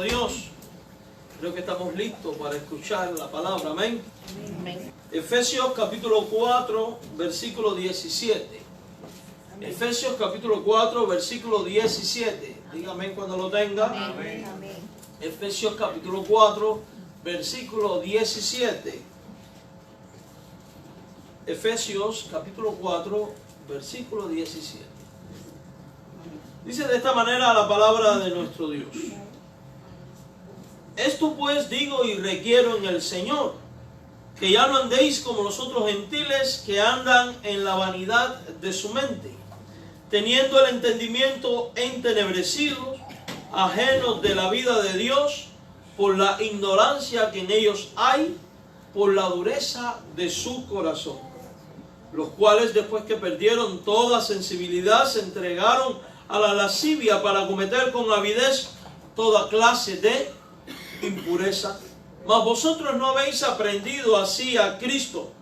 Dios, creo que estamos listos para escuchar la palabra, amén. Amén. Efesios capítulo 4, versículo 17. Amén. Efesios capítulo 4, versículo 17. Dígame cuando lo tenga. Amén. Amén. Efesios capítulo 4, versículo 17. Efesios capítulo 4, versículo 17. Dice de esta manera la palabra de nuestro Dios. Esto pues digo y requiero en el Señor, que ya no andéis como los otros gentiles que andan en la vanidad de su mente, teniendo el entendimiento entenebrecido, ajenos de la vida de Dios, por la ignorancia que en ellos hay, por la dureza de su corazón, los cuales después que perdieron toda sensibilidad se entregaron a la lascivia para cometer con avidez toda clase de impureza. Mas vosotros no habéis aprendido así a Cristo,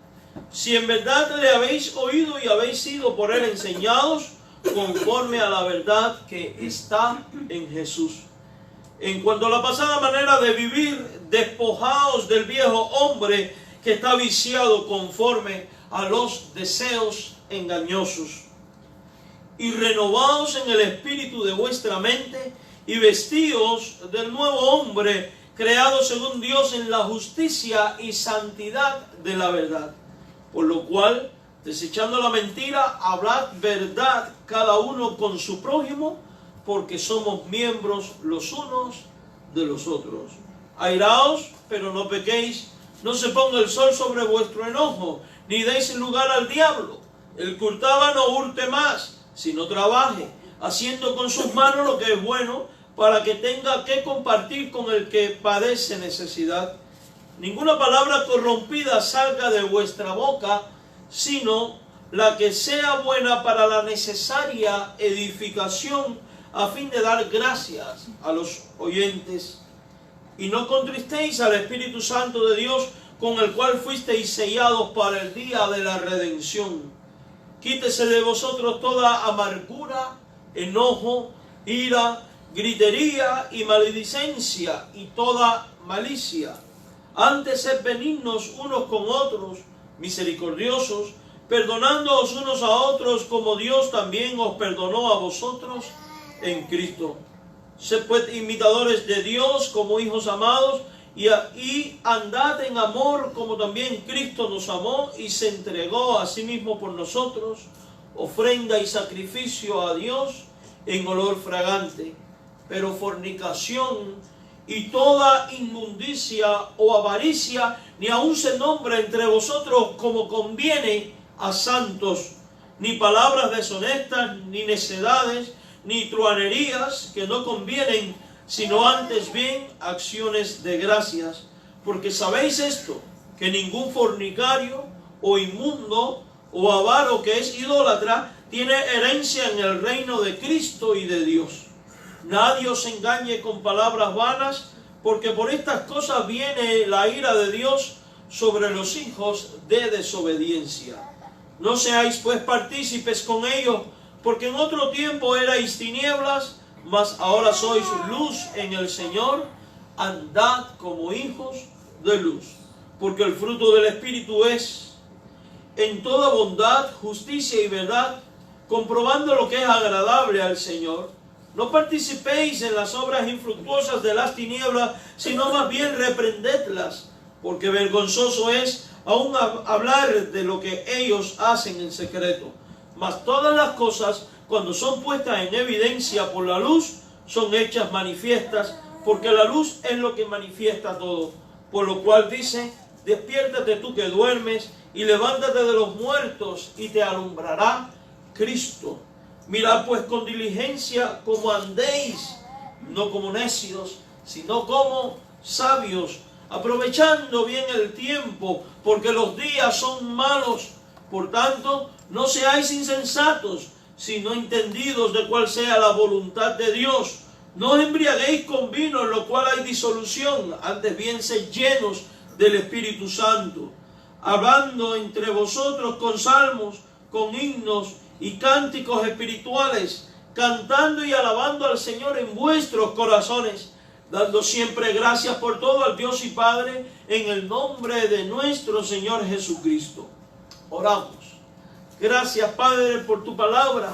si en verdad le habéis oído y habéis sido por él enseñados conforme a la verdad que está en Jesús. En cuanto a la pasada manera de vivir, despojaos del viejo hombre que está viciado conforme a los deseos engañosos, y renovaos en el espíritu de vuestra mente, y vestíos del nuevo hombre, creado según Dios en la justicia y santidad de la verdad. Por lo cual, desechando la mentira, hablad verdad cada uno con su prójimo, porque somos miembros los unos de los otros. Airaos, pero no pequéis, no se ponga el sol sobre vuestro enojo, ni deis lugar al diablo. El que hurtaba no hurte más, sino trabaje, haciendo con sus manos lo que es bueno, para que tenga que compartir con el que padece necesidad. Ninguna palabra corrompida salga de vuestra boca, sino la que sea buena para la necesaria edificación, a fin de dar gracias a los oyentes. Y no contristéis al Espíritu Santo de Dios, con el cual fuisteis sellados para el día de la redención. Quítese de vosotros toda amargura, enojo, ira, gritería y maledicencia y toda malicia. Antes sed benignos unos con otros, misericordiosos, perdonándoos unos a otros como Dios también os perdonó a vosotros en Cristo. Sed pues imitadores de Dios como hijos amados, y andad en amor como también Cristo nos amó y se entregó a sí mismo por nosotros, ofrenda y sacrificio a Dios en olor fragante. Pero fornicación y toda inmundicia o avaricia ni aun se nombra entre vosotros como conviene a santos, ni palabras deshonestas, ni necedades, ni truanerías que no convienen, sino antes bien acciones de gracias. Porque sabéis esto, que ningún fornicario o inmundo o avaro que es idólatra tiene herencia en el reino de Cristo y de Dios. Nadie os engañe con palabras vanas, porque por estas cosas viene la ira de Dios sobre los hijos de desobediencia. No seáis pues partícipes con ellos, porque en otro tiempo erais tinieblas, mas ahora sois luz en el Señor. Andad como hijos de luz, porque el fruto del Espíritu es en toda bondad, justicia y verdad, comprobando lo que es agradable al Señor. No participéis en las obras infructuosas de las tinieblas, sino más bien reprendedlas, porque vergonzoso es aún hablar de lo que ellos hacen en secreto. Mas todas las cosas, cuando son puestas en evidencia por la luz, son hechas manifiestas, porque la luz es lo que manifiesta todo. Por lo cual dice: despiértate tú que duermes, y levántate de los muertos, y te alumbrará Cristo. Mirad pues con diligencia cómo andéis, no como necios, sino como sabios, aprovechando bien el tiempo, porque los días son malos. Por tanto, no seáis insensatos, sino entendidos de cuál sea la voluntad de Dios. No os embriaguéis con vino, en lo cual hay disolución, antes bien sed llenos del Espíritu Santo, hablando entre vosotros con salmos, con himnos y cánticos espirituales, cantando y alabando al Señor en vuestros corazones, dando siempre gracias por todo al Dios y Padre, en el nombre de nuestro Señor Jesucristo. Oramos. Gracias, Padre, por tu palabra.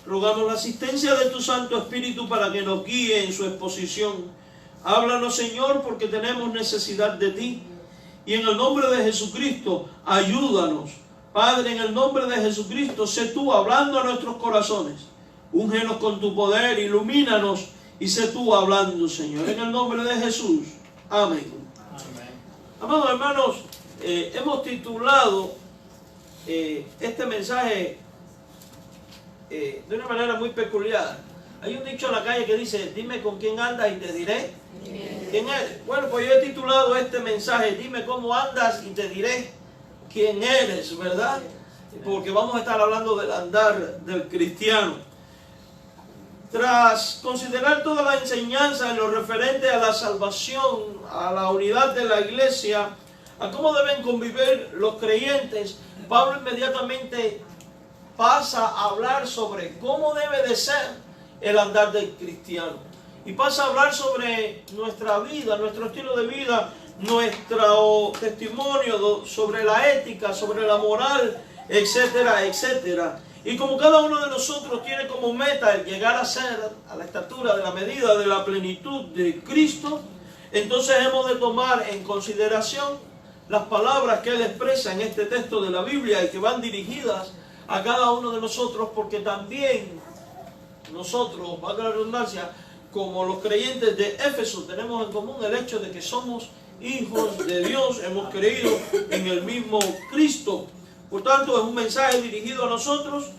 Rogamos la asistencia de tu Santo Espíritu para que nos guíe en su exposición. Háblanos, Señor, porque tenemos necesidad de ti. Y en el nombre de Jesucristo, ayúdanos. Padre, en el nombre de Jesucristo, sé tú hablando a nuestros corazones. Úngenos con tu poder, ilumínanos y sé tú hablando, Señor. En el nombre de Jesús. Amén. Amén. Amados hermanos, hemos titulado este mensaje de una manera muy peculiar. Hay un dicho en la calle que dice: dime con quién andas y te diré quién eres. Bueno, pues yo he titulado este mensaje: dime cómo andas y te diré quién eres, ¿verdad? Porque vamos a estar hablando del andar del cristiano. Tras considerar toda la enseñanza en lo referente a la salvación, a la unidad de la iglesia, a cómo deben convivir los creyentes, Pablo inmediatamente pasa a hablar sobre cómo debe de ser el andar del cristiano. Y pasa a hablar sobre nuestra vida, nuestro estilo de vida, nuestro testimonio, sobre la ética, sobre la moral, etcétera, etcétera. Y como cada uno de nosotros tiene como meta el llegar a ser a la estatura de la medida de la plenitud de Cristo, entonces hemos de tomar en consideración las palabras que él expresa en este texto de la Biblia y que van dirigidas a cada uno de nosotros, porque también nosotros, valga la redundancia, como los creyentes de Éfeso, tenemos en común el hecho de que somos hijos de Dios, hemos creído en el mismo Cristo. Por tanto, es un mensaje dirigido a nosotros,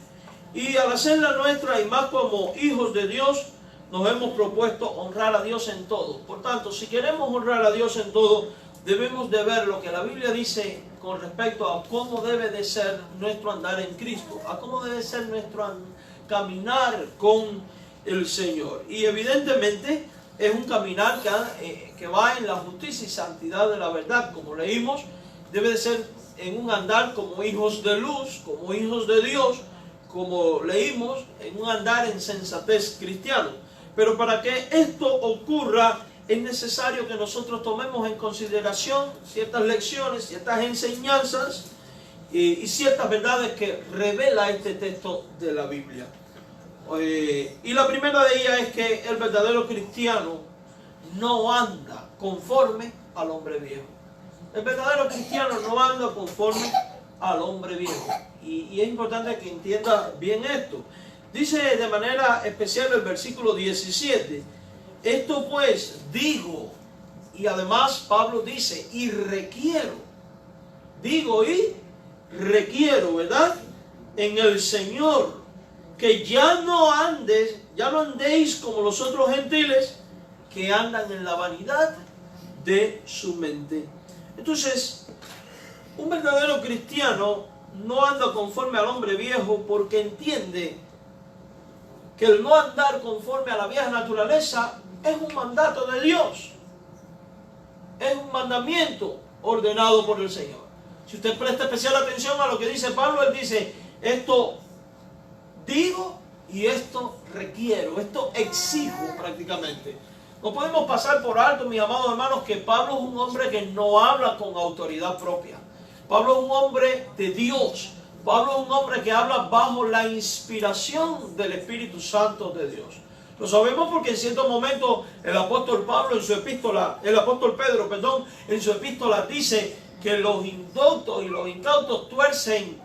y al hacerla nuestra y más como hijos de Dios, nos hemos propuesto honrar a Dios en todo. Por tanto, si queremos honrar a Dios en todo, debemos de ver lo que la Biblia dice con respecto a cómo debe de ser nuestro andar en Cristo, a cómo debe ser nuestro caminar con el Señor. Y evidentemente es un caminar que va en la justicia y santidad de la verdad, como leímos. Debe de ser en un andar como hijos de luz, como hijos de Dios, como leímos, en un andar en sensatez cristiano. Pero para que esto ocurra, es necesario que nosotros tomemos en consideración ciertas lecciones, ciertas enseñanzas y ciertas verdades que revela este texto de la Biblia. Y la primera de ellas es que el verdadero cristiano no anda conforme al hombre viejo. El verdadero cristiano no anda conforme al hombre viejo. Y es importante que entienda bien esto. Dice de manera especial el versículo 17: esto pues digo, y además Pablo dice, y requiero. Digo y requiero, ¿verdad? En el Señor, que ya no andéis como los otros gentiles que andan en la vanidad de su mente. Entonces, un verdadero cristiano no anda conforme al hombre viejo, porque entiende que el no andar conforme a la vieja naturaleza es un mandato de Dios. Es un mandamiento ordenado por el Señor. Si usted presta especial atención a lo que dice Pablo, él dice, esto digo y esto requiero, esto exijo prácticamente. No podemos pasar por alto, mis amados hermanos, que Pablo es un hombre que no habla con autoridad propia. Pablo es un hombre de Dios. Pablo es un hombre que habla bajo la inspiración del Espíritu Santo de Dios. Lo sabemos porque en cierto momento el apóstol Pedro, en su epístola dice que los indoctos y los incautos tuercen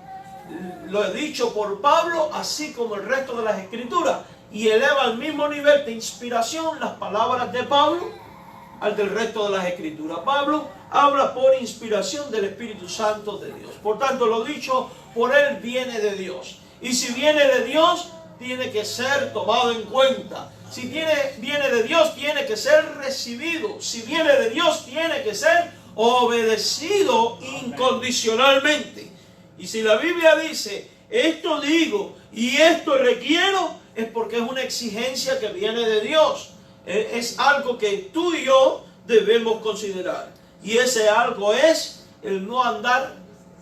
lo dicho por Pablo, así como el resto de las Escrituras, y eleva al mismo nivel de inspiración las palabras de Pablo al del resto de las Escrituras. Pablo habla por inspiración del Espíritu Santo de Dios. Por tanto, lo dicho por él viene de Dios. Y si viene de Dios, tiene que ser tomado en cuenta. Si viene de Dios, tiene que ser recibido. Si viene de Dios, tiene que ser obedecido incondicionalmente. Y si la Biblia dice, esto digo y esto requiero, es porque es una exigencia que viene de Dios. Es algo que tú y yo debemos considerar. Y ese algo es el no andar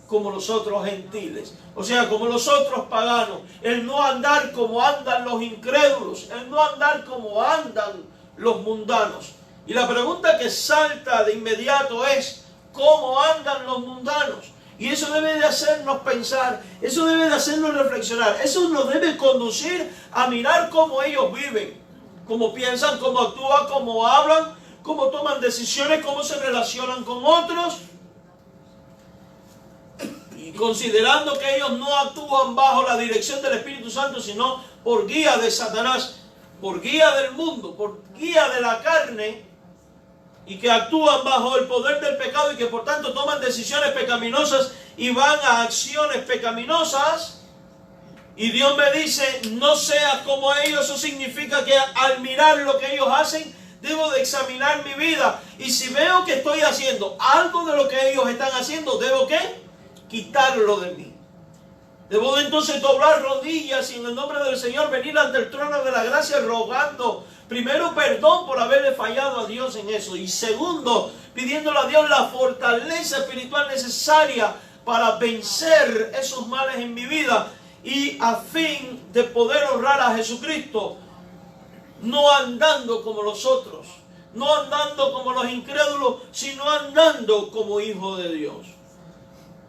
como los otros gentiles, o sea, como los otros paganos, el no andar como andan los incrédulos, el no andar como andan los mundanos. Y la pregunta que salta de inmediato es, ¿cómo andan los mundanos? Y eso debe de hacernos pensar, eso debe de hacernos reflexionar, eso nos debe conducir a mirar cómo ellos viven, cómo piensan, cómo actúan, cómo hablan, cómo toman decisiones, cómo se relacionan con otros. Y considerando que ellos no actúan bajo la dirección del Espíritu Santo, sino por guía de Satanás, por guía del mundo, por guía de la carne, y que actúan bajo el poder del pecado y que por tanto toman decisiones pecaminosas y van a acciones pecaminosas, y Dios me dice, no seas como ellos. Eso significa que al mirar lo que ellos hacen, debo de examinar mi vida, y si veo que estoy haciendo algo de lo que ellos están haciendo, debo ¿qué? Quitarlo de mí. Debo de entonces doblar rodillas y en el nombre del Señor venir ante el trono de la gracia rogando primero perdón por haberle fallado a Dios en eso, y segundo pidiéndole a Dios la fortaleza espiritual necesaria para vencer esos males en mi vida, y a fin de poder honrar a Jesucristo, no andando como los otros, no andando como los incrédulos, sino andando como hijo de Dios.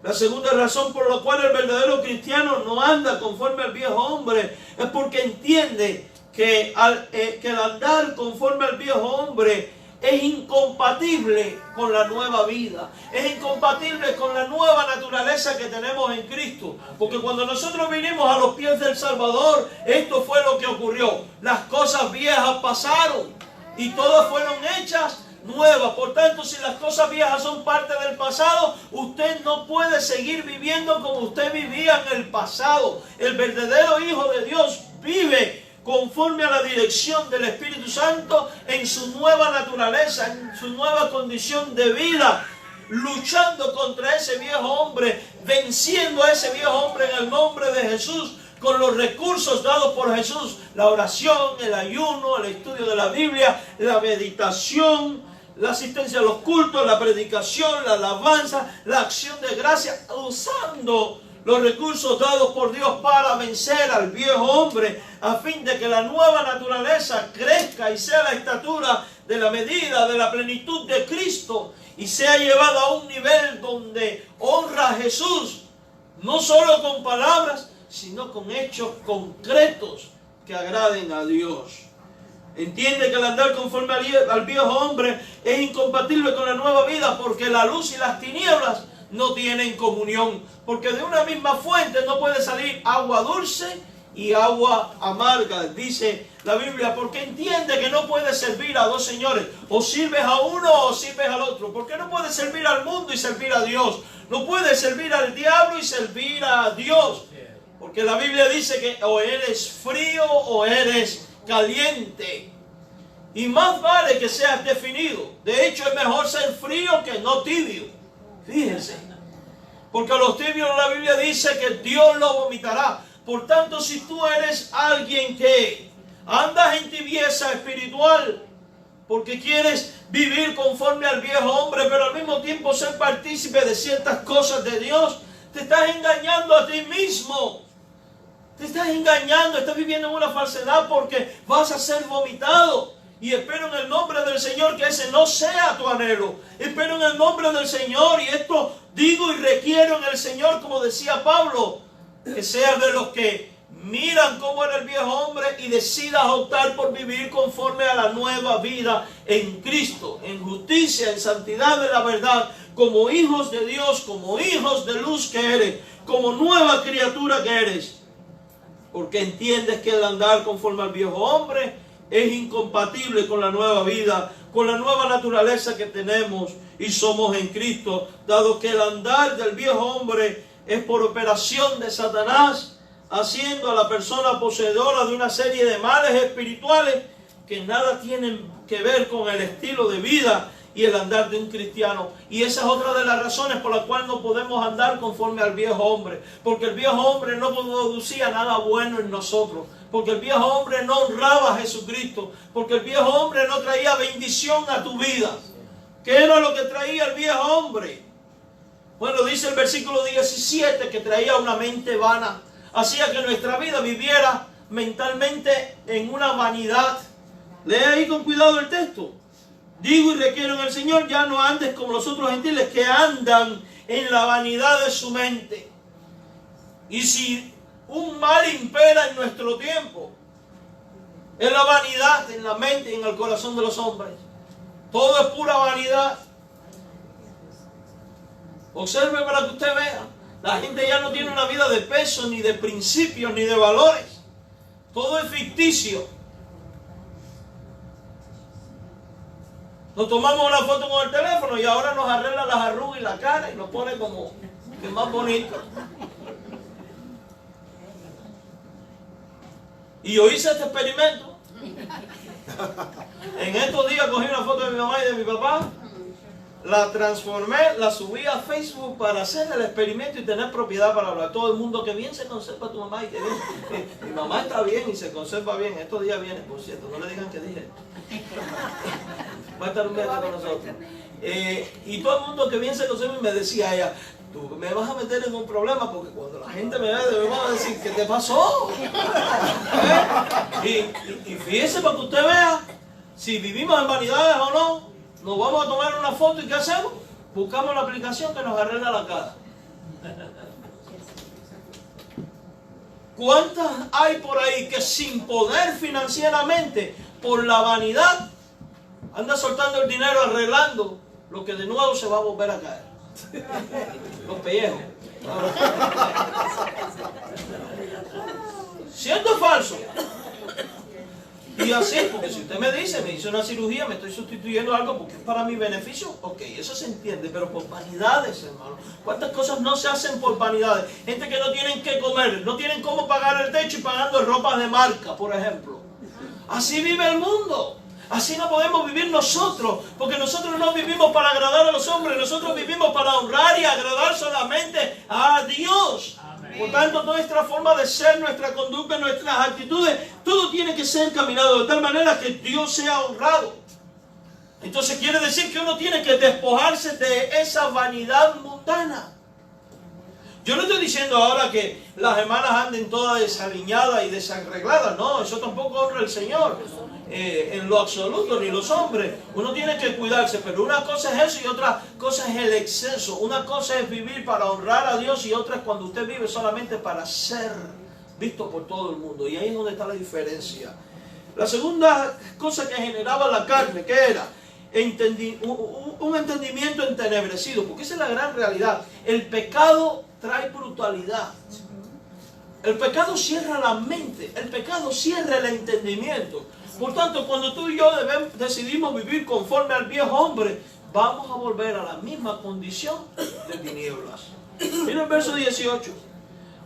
La segunda razón por la cual el verdadero cristiano no anda conforme al viejo hombre es porque entiende que el andar conforme al viejo hombre es incompatible con la nueva vida, es incompatible con la nueva naturaleza que tenemos en Cristo. Porque cuando nosotros vinimos a los pies del Salvador, esto fue lo que ocurrió. Las cosas viejas pasaron y todas fueron hechas nuevas. Por tanto, si las cosas viejas son parte del pasado, usted no puede seguir viviendo como usted vivía en el pasado. El verdadero Hijo de Dios vive conforme a la dirección del Espíritu Santo en su nueva naturaleza, en su nueva condición de vida, luchando contra ese viejo hombre, venciendo a ese viejo hombre en el nombre de Jesús, con los recursos dados por Jesús: la oración, el ayuno, el estudio de la Biblia, la meditación, la asistencia a los cultos, la predicación, la alabanza, la acción de gracia, usando los recursos dados por Dios para vencer al viejo hombre, a fin de que la nueva naturaleza crezca y sea la estatura de la medida de la plenitud de Cristo, y sea llevada a un nivel donde honra a Jesús, no solo con palabras, sino con hechos concretos que agraden a Dios. Entiende que el andar conforme al viejo hombre es incompatible con la nueva vida, porque la luz y las tinieblas no tienen comunión, porque de una misma fuente no puede salir agua dulce y agua amarga, dice la Biblia, porque entiende que no puede servir a dos señores, o sirves a uno o sirves al otro, porque no puede servir al mundo y servir a Dios, no puede servir al diablo y servir a Dios, porque la Biblia dice que o eres frío o eres caliente, y más vale que seas definido. De hecho, es mejor ser frío que no tibio. Fíjense, porque a los tibios la Biblia dice que Dios lo vomitará. Por tanto, si tú eres alguien que andas en tibieza espiritual, porque quieres vivir conforme al viejo hombre, pero al mismo tiempo ser partícipe de ciertas cosas de Dios, te estás engañando a ti mismo. Te estás engañando, estás viviendo en una falsedad, porque vas a ser vomitado. Y espero en el nombre del Señor que ese no sea tu anhelo. Espero en el nombre del Señor, y esto digo y requiero en el Señor, como decía Pablo, que seas de los que miran cómo era el viejo hombre y decidas optar por vivir conforme a la nueva vida en Cristo, en justicia, en santidad de la verdad, como hijos de Dios, como hijos de luz que eres, como nueva criatura que eres. Porque entiendes que el andar conforme al viejo hombre es incompatible con la nueva vida, con la nueva naturaleza que tenemos y somos en Cristo, dado que el andar del viejo hombre es por operación de Satanás, haciendo a la persona poseedora de una serie de males espirituales que nada tienen que ver con el estilo de vida y el andar de un cristiano. Y esa es otra de las razones por las cuales no podemos andar conforme al viejo hombre, porque el viejo hombre no producía nada bueno en nosotros, porque el viejo hombre no honraba a Jesucristo, porque el viejo hombre no traía bendición a tu vida. ¿Qué era lo que traía el viejo hombre? Bueno, dice el versículo 17 que traía una mente vana, hacía que nuestra vida viviera mentalmente en una vanidad. Lee ahí con cuidado el texto. Digo y requiero en el Señor, ya no andes como los otros gentiles que andan en la vanidad de su mente. Y si un mal impera en nuestro tiempo, es la vanidad en la mente y en el corazón de los hombres. Todo es pura vanidad. Observe para que usted vea. La gente ya no tiene una vida de peso, ni de principios, ni de valores. Todo es ficticio. Nos tomamos una foto con el teléfono y ahora nos arregla las arrugas y la cara y nos pone como que más bonito. Y yo hice este experimento. En estos días cogí una foto de mi mamá y de mi papá, la transformé, la subí a Facebook para hacer el experimento y tener propiedad para hablar. Todo el mundo, que bien se conserva tu mamá y que bien. Mi mamá está bien y se conserva bien. Estos días viene, por cierto, no le digan que dije. Va a estar un viaje con nosotros. Y todo el mundo que bien se conserva, y me decía ella, tú me vas a meter en un problema porque cuando la gente me ve, me va a decir, ¿qué te pasó? Y fíjese para que usted vea si vivimos en vanidades o no. Nos vamos a tomar una foto y ¿qué hacemos? Buscamos la aplicación que nos arregla la cara. ¿Cuántas hay por ahí que sin poder financieramente, por la vanidad, anda soltando el dinero arreglando lo que de nuevo se va a volver a caer? Los pellejos. Siendo falso. Y así, porque si usted me hizo una cirugía, me estoy sustituyendo algo porque es para mi beneficio, ok, eso se entiende, pero por vanidades, hermano. ¿Cuántas cosas no se hacen por vanidades? Gente que no tienen que comer, no tienen cómo pagar el techo y pagando ropas de marca, por ejemplo. Así vive el mundo. Así no podemos vivir nosotros, porque nosotros no vivimos para agradar a los hombres, nosotros vivimos para honrar y agradar solamente a Dios. Por tanto, nuestra forma de ser, nuestra conducta, nuestras actitudes, todo tiene que ser caminado de tal manera que Dios sea honrado. Entonces quiere decir que uno tiene que despojarse de esa vanidad mundana. Yo no estoy diciendo ahora que las hermanas anden todas desaliñadas y desarregladas. No, eso tampoco honra al Señor. En lo absoluto, ni los hombres. Uno tiene que cuidarse, pero una cosa es eso y otra cosa es el exceso. Una cosa es vivir para honrar a Dios y otra es cuando usted vive solamente para ser visto por todo el mundo. Y ahí es donde está la diferencia. La segunda cosa que generaba la carne, ¿qué era? Un entendimiento entenebrecido, porque esa es la gran realidad. El pecado trae brutalidad. El pecado cierra la mente, el pecado cierra el entendimiento. Por tanto, cuando tú y yo decidimos vivir conforme al viejo hombre, vamos a volver a la misma condición de tinieblas. Mira el verso 18.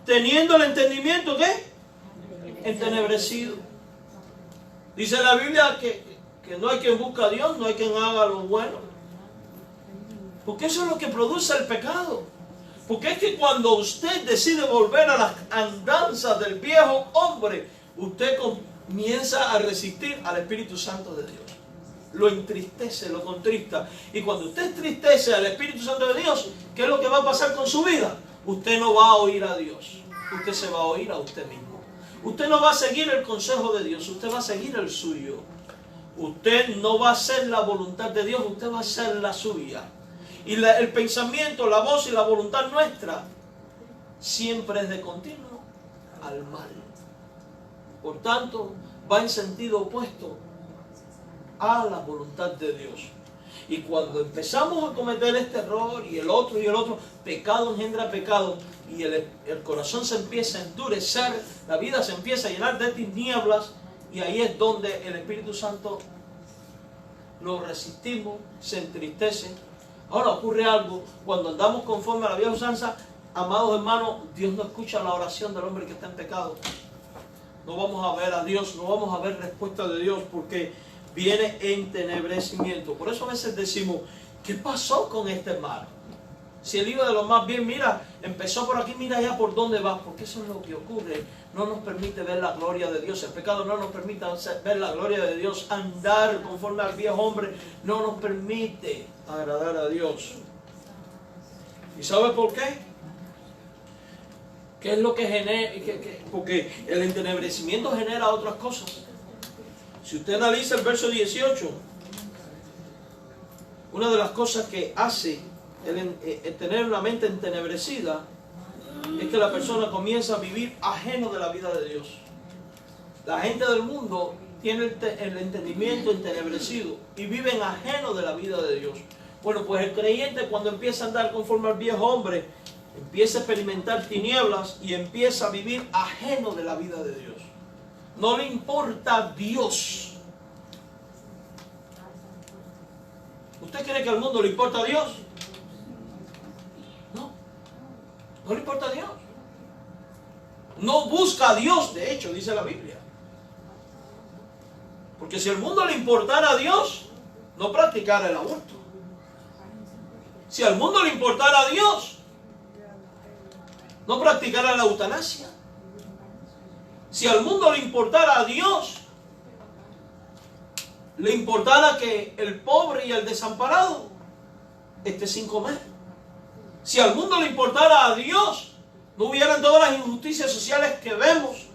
Teniendo el entendimiento, ¿qué? Entenebrecido. Dice la Biblia que no hay quien busque a Dios, no hay quien haga lo bueno. Porque eso es lo que produce el pecado. Porque es que cuando usted decide volver a las andanzas del viejo hombre, usted comienza a resistir al Espíritu Santo de Dios. Lo entristece, lo contrista. Y cuando usted entristece al Espíritu Santo de Dios, ¿qué es lo que va a pasar con su vida? Usted no va a oír a Dios. Usted se va a oír a usted mismo. Usted no va a seguir el consejo de Dios. Usted va a seguir el suyo. Usted no va a hacer la voluntad de Dios. Usted va a hacer la suya. Y el pensamiento, la voz y la voluntad nuestra siempre es de continuo al mal. Por tanto, va en sentido opuesto a la voluntad de Dios. Y cuando empezamos a cometer este error y el otro, pecado engendra pecado y el corazón se empieza a endurecer, la vida se empieza a llenar de tinieblas y ahí es donde el Espíritu Santo lo resistimos, se entristece. Ahora ocurre algo, cuando andamos conforme a la vieja usanza, amados hermanos, Dios no escucha la oración del hombre que está en pecado. No vamos a ver a Dios, no vamos a ver respuesta de Dios porque viene entenebrecimiento. Por eso a veces decimos, ¿qué pasó con este hermano? Si él iba de lo más bien, mira, empezó por aquí, mira ya por dónde va, porque eso es lo que ocurre. No nos permite ver la gloria de Dios. El pecado no nos permite ver la gloria de Dios. Andar conforme al viejo hombre no nos permite agradar a Dios. ¿Y sabe por qué? ¿Qué es lo que genera? Porque el entenebrecimiento genera otras cosas. Si usted analiza el verso 18, una de las cosas que hace el tener una mente entenebrecida es que la persona comienza a vivir ajeno de la vida de Dios. La gente del mundo tiene el entendimiento entenebrecido y viven ajeno de la vida de Dios. Bueno, pues el creyente, cuando empieza a andar conforme al viejo hombre, empieza a experimentar tinieblas y empieza a vivir ajeno de la vida de Dios. No le importa Dios. ¿Usted cree que al mundo le importa a Dios? No. No le importa a Dios. No busca a Dios, de hecho, dice la Biblia. Porque si al mundo le importara a Dios, no practicara el aborto. Si al mundo le importara a Dios, no practicara la eutanasia. Si al mundo le importara a Dios, le importara que el pobre y el desamparado esté sin comer. Si al mundo le importara a Dios, no hubieran todas las injusticias sociales que vemos.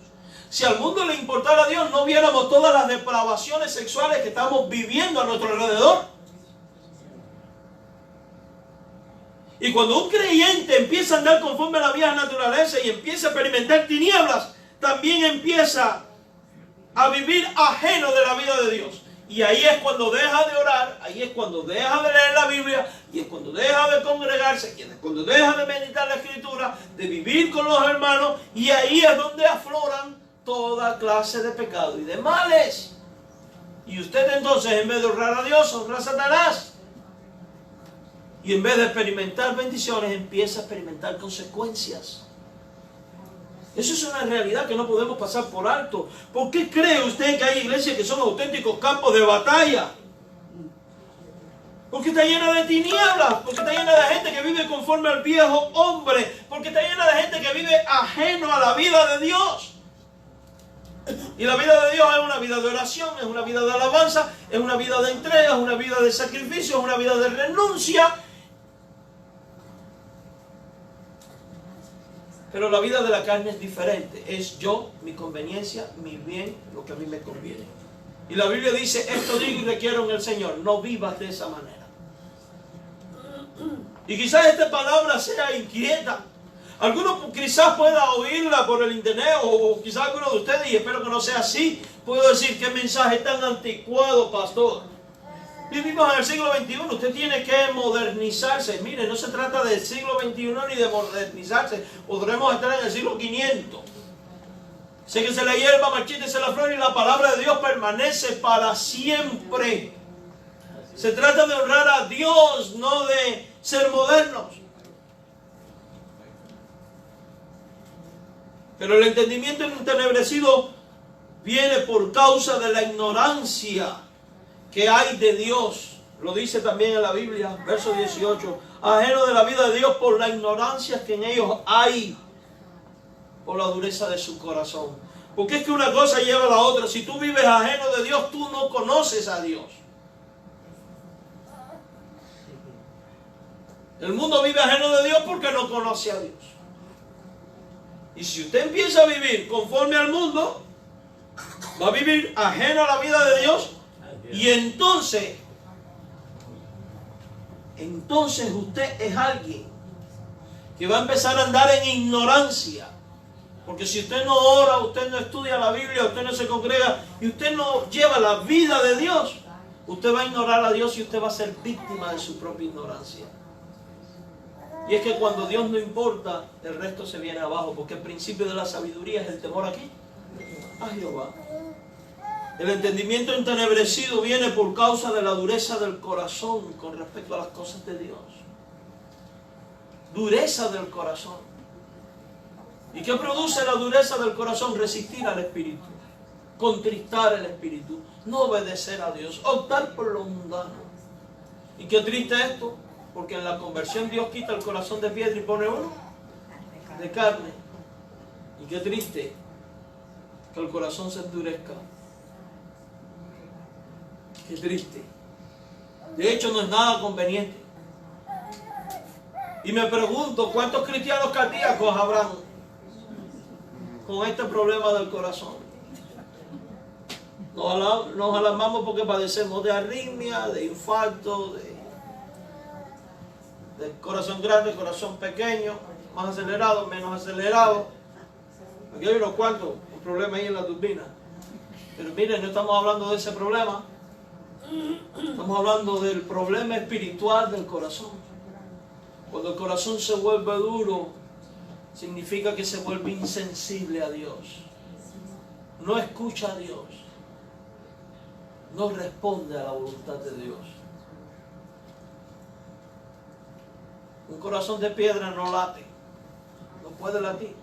Si al mundo le importara a Dios, no viéramos todas las depravaciones sexuales que estamos viviendo a nuestro alrededor. Y cuando un creyente empieza a andar conforme a la vieja naturaleza y empieza a experimentar tinieblas, también empieza a vivir ajeno de la vida de Dios. Y ahí es cuando deja de orar, ahí es cuando deja de leer la Biblia, y es cuando deja de congregarse, y es cuando deja de meditar la Escritura, de vivir con los hermanos, y ahí es donde afloran toda clase de pecado y de males. Y usted entonces, en vez de honrar a Dios, honra a Satanás. Y en vez de experimentar bendiciones, empieza a experimentar consecuencias. Eso es una realidad que no podemos pasar por alto. ¿Por qué cree usted que hay iglesias que son auténticos campos de batalla? Porque está llena de tinieblas, porque está llena de gente que vive conforme al viejo hombre, porque está llena de gente que vive ajeno a la vida de Dios. Y la vida de Dios es una vida de oración, es una vida de alabanza, es una vida de entrega, es una vida de sacrificio, es una vida de renuncia. Pero la vida de la carne es diferente. Es yo, mi conveniencia, mi bien, lo que a mí me conviene. Y la Biblia dice, esto digo y requiero en el Señor. No vivas de esa manera. Y quizás esta palabra sea inquieta. Algunos quizás pueda oírla por el internet, o quizás algunos de ustedes, y espero que no sea así, puedo decir, qué mensaje tan anticuado, pastor. Vivimos en el siglo XXI, usted tiene que modernizarse. Mire, no se trata del siglo XXI ni de modernizarse. Podremos estar en el siglo 500. Séquese la hierba, marchítese la flor y la palabra de Dios permanece para siempre. Se trata de honrar a Dios, no de ser modernos. Pero el entendimiento entenebrecido viene por causa de la ignorancia que hay de Dios. Lo dice también en la Biblia, verso 18. Ajeno de la vida de Dios por la ignorancia que en ellos hay, por la dureza de su corazón. Porque es que una cosa lleva a la otra. Si tú vives ajeno de Dios, tú no conoces a Dios. El mundo vive ajeno de Dios porque no conoce a Dios. Y si usted empieza a vivir conforme al mundo, va a vivir ajeno a la vida de Dios. Y entonces usted es alguien que va a empezar a andar en ignorancia. Porque si usted no ora, usted no estudia la Biblia, usted no se congrega y usted no lleva la vida de Dios, usted va a ignorar a Dios y usted va a ser víctima de su propia ignorancia. Y es que cuando Dios no importa, el resto se viene abajo, porque el principio de la sabiduría es el temor aquí a Jehová. El entendimiento entenebrecido viene por causa de la dureza del corazón con respecto a las cosas de Dios. Dureza del corazón. ¿Y qué produce la dureza del corazón? Resistir al Espíritu, contristar el Espíritu, no obedecer a Dios, optar por lo mundano. ¿Y qué triste esto? Porque en la conversión Dios quita el corazón de piedra y pone uno de carne. Y qué triste que el corazón se endurezca. Qué triste. De hecho, no es nada conveniente. Y me pregunto, ¿cuántos cristianos cardíacos habrán con este problema del corazón? Nos alarmamos porque padecemos de arritmia, de infarto, del corazón grande, corazón pequeño, más acelerado, menos acelerado. Aquí hay unos cuantos, un problema ahí en la turbina. Pero miren, no estamos hablando de ese problema. Estamos hablando del problema espiritual del corazón. Cuando el corazón se vuelve duro, significa que se vuelve insensible a Dios. No escucha a Dios. No responde a la voluntad de Dios. Un corazón de piedra no late. No puede latir.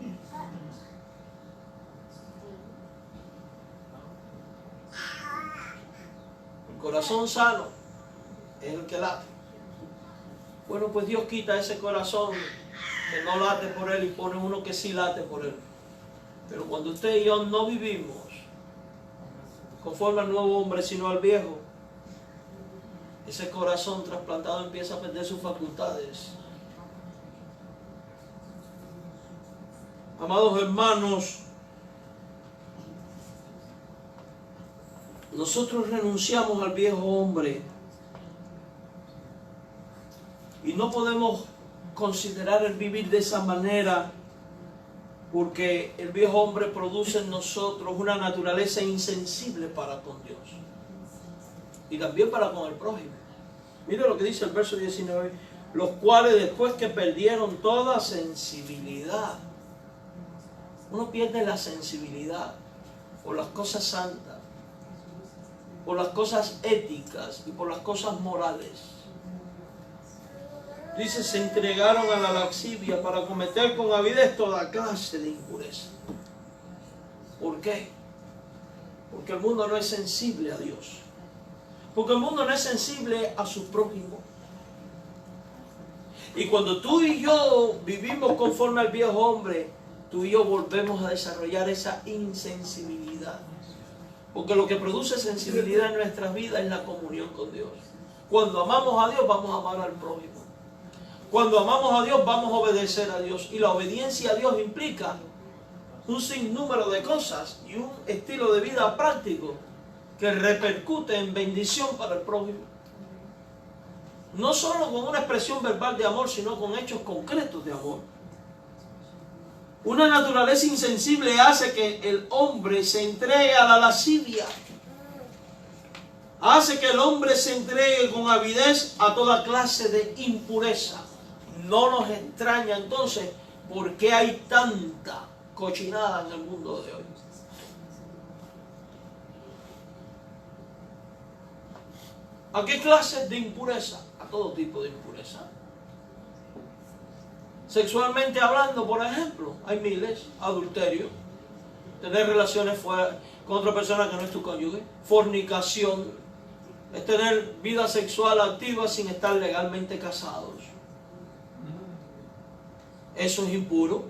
El corazón sano es el que late. Bueno, pues Dios quita ese corazón que no late por Él y pone uno que sí late por Él. Pero cuando usted y yo no vivimos conforme al nuevo hombre, sino al viejo, ese corazón trasplantado empieza a perder sus facultades. Amados hermanos, nosotros renunciamos al viejo hombre y no podemos considerar el vivir de esa manera, porque el viejo hombre produce en nosotros una naturaleza insensible para con Dios y también para con el prójimo. Mire lo que dice el verso 19: los cuales después que perdieron toda sensibilidad. Uno pierde la sensibilidad por las cosas santas, por las cosas éticas y por las cosas morales. Dice, se entregaron a la lascivia para cometer con avidez toda clase de impureza. ¿Por qué? Porque el mundo no es sensible a Dios. Porque el mundo no es sensible a su prójimo. Y cuando tú y yo vivimos conforme al viejo hombre, tú y yo volvemos a desarrollar esa insensibilidad. Porque lo que produce sensibilidad en nuestras vidas es la comunión con Dios. Cuando amamos a Dios, vamos a amar al prójimo. Cuando amamos a Dios, vamos a obedecer a Dios. Y la obediencia a Dios implica un sinnúmero de cosas y un estilo de vida práctico que repercute en bendición para el prójimo. No solo con una expresión verbal de amor, sino con hechos concretos de amor. Una naturaleza insensible hace que el hombre se entregue a la lascivia. Hace que el hombre se entregue con avidez a toda clase de impureza. No nos extraña entonces por qué hay tanta cochinada en el mundo de hoy. ¿A qué clases de impureza? A todo tipo de impureza. Sexualmente hablando, por ejemplo, hay miles: adulterio, tener relaciones fuera con otra persona que no es tu cónyuge, fornicación, es tener vida sexual activa sin estar legalmente casados. Eso es impuro.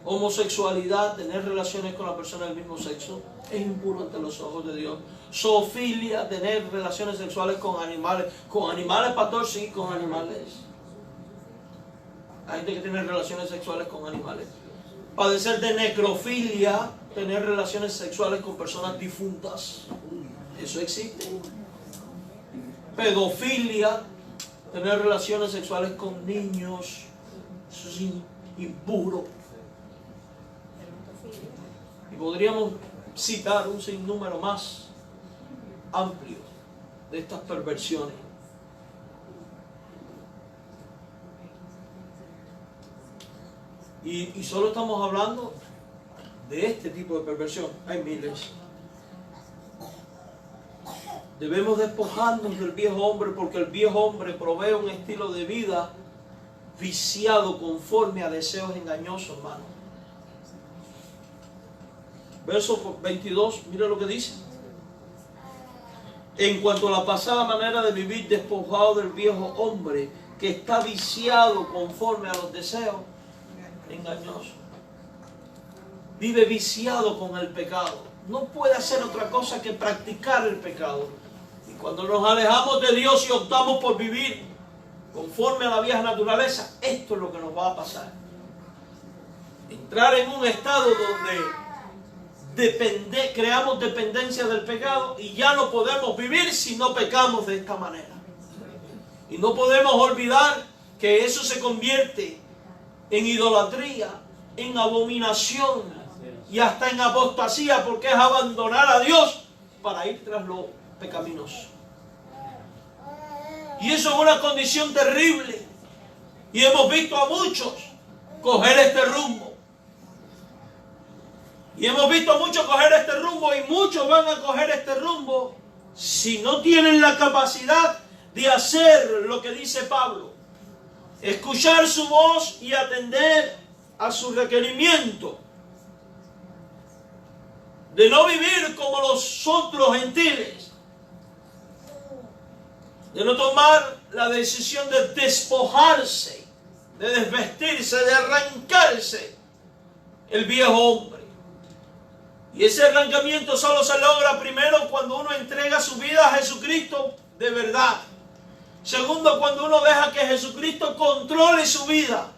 Homosexualidad, tener relaciones con la persona del mismo sexo, es impuro ante los ojos de Dios. Zoofilia, tener relaciones sexuales con animales. Con animales, pastor, sí, con animales. Hay gente que tiene relaciones sexuales con animales. Padecer de necrofilia, tener relaciones sexuales con personas difuntas. Eso existe. Pedofilia, tener relaciones sexuales con niños. Eso es impuro. Y podríamos citar un sinnúmero más amplio de estas perversiones. Y solo estamos hablando de este tipo de perversión. Hay miles. Debemos despojarnos del viejo hombre, porque el viejo hombre provee un estilo de vida viciado conforme a deseos engañosos, hermano. Verso 22, mira lo que dice. En cuanto a la pasada manera de vivir, despojado del viejo hombre que está viciado conforme a los deseos engañosos. Vive viciado con el pecado. No puede hacer otra cosa que practicar el pecado. Y cuando nos alejamos de Dios y optamos por vivir conforme a la vieja naturaleza, esto es lo que nos va a pasar. Entrar en un estado donde creamos dependencia del pecado y ya no podemos vivir si no pecamos de esta manera. Y no podemos olvidar que eso se convierte en idolatría, en abominación y hasta en apostasía, porque es abandonar a Dios para ir tras lo pecaminoso. Y eso es una condición terrible. Y hemos visto a muchos coger este rumbo. Y hemos visto a muchos coger este rumbo, y muchos van a coger este rumbo si no tienen la capacidad de hacer lo que dice Pablo. Escuchar su voz y atender a su requerimiento. De no vivir como los otros gentiles. De no tomar la decisión de despojarse, de desvestirse, de arrancarse el viejo hombre. Y ese arrancamiento solo se logra primero cuando uno entrega su vida a Jesucristo de verdad. Segundo, cuando uno deja que Jesucristo controle su vida.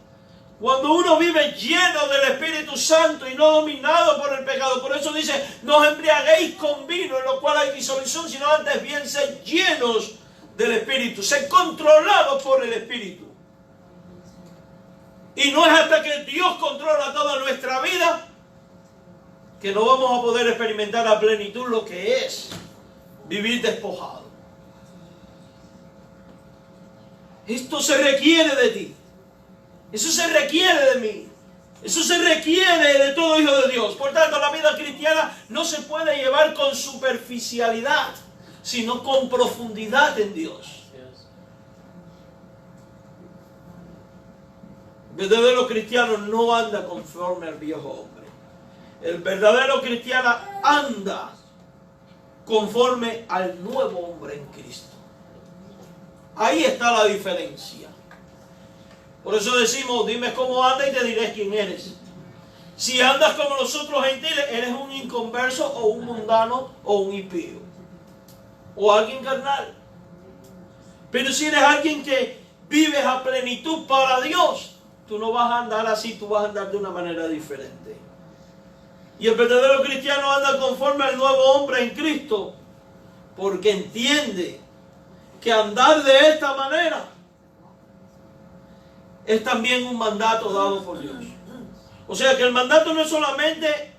Cuando uno vive lleno del Espíritu Santo y no dominado por el pecado. Por eso dice, no os embriaguéis con vino, en lo cual hay disolución, sino antes bien sed llenos del Espíritu. Sed controlados por el Espíritu. Y no es hasta que Dios controla toda nuestra vida que no vamos a poder experimentar a plenitud lo que es vivir despojado. Esto se requiere de ti. Eso se requiere de mí. Eso se requiere de todo hijo de Dios. Por tanto, la vida cristiana no se puede llevar con superficialidad, sino con profundidad en Dios. El verdadero cristiano no anda conforme al viejo hombre. El verdadero cristiano anda conforme al nuevo hombre en Cristo. Ahí está la diferencia. Por eso decimos, dime cómo andas y te diré quién eres. Si andas como los otros gentiles, eres un inconverso o un mundano o un impío. O alguien carnal. Pero si eres alguien que vives a plenitud para Dios, tú no vas a andar así, tú vas a andar de una manera diferente. Y el verdadero cristiano anda conforme al nuevo hombre en Cristo, porque entiende que andar de esta manera es también un mandato dado por Dios. O sea que el mandato no es solamente